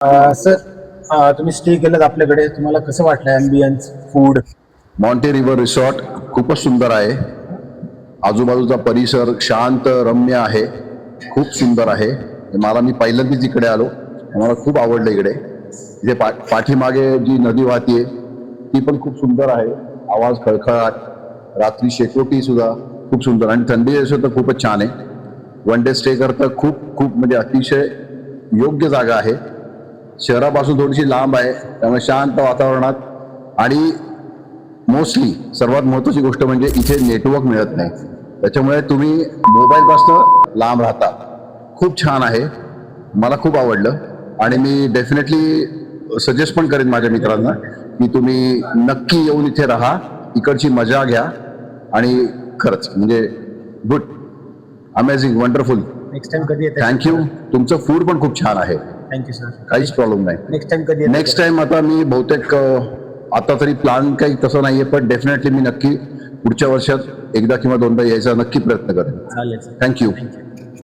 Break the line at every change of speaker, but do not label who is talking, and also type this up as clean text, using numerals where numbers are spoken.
Sir, तुम्ही stay केलं आपल्याकडे, तुम्हाला कसं वाटलं? Ambience, food?
Monte river resort खूपच सुंदर आहे. आजूबाजूचा परिसर शांत रम्य आहे, खूप सुंदर आहे. मी पहिल्यांदाच इकडे आलो, मला खूप आवडलं इकडे. इथे पाठीमागे जी नदी वाहतीये ती पण खूप सुंदर आहे. आवाज खळखळाट, रात्री शेकोटी सुद्धा खूप सुंदर आणि थंडी असेल तर खूपच छान आहे. वन डे स्टे करता खूप खूप म्हणजे अतिशय योग्य जागा आहे. शहरापासून थोडीशी लांब आहे, त्यामुळे शांत वातावरणात आणि मोस्टली सर्वात महत्वाची गोष्ट म्हणजे इथे नेटवर्क मिळत नाही, त्याच्यामुळे तुम्ही मोबाईलपासून लांब राहता. खूप छान आहे, मला खूप आवडलं आणि मी डेफिनेटली सजेस्ट पण करेन माझ्या मित्रांना की तुम्ही नक्की येऊन इथे राहा, इकडची मजा घ्या आणि खरंच म्हणजे good, amazing, wonderful.
Next time कधी येते?
थँक्यू. तुमचं फूड पण खूप छान आहे.
Thank you sir.
काहीच प्रॉब्लेम नाही.
नेक्स्ट टाइम कधी येते?
नेक्स्ट टाइम आता मी बहुतेक आता तरी प्लॅन काही तसं नाहीये, पण डेफिनेटली मी नक्की पुढच्या वर्षात एकदा किंवा दोनदा यायचा नक्की प्रयत्न करेन.
चालेल सर.
थँक्यू.
थँक्यू.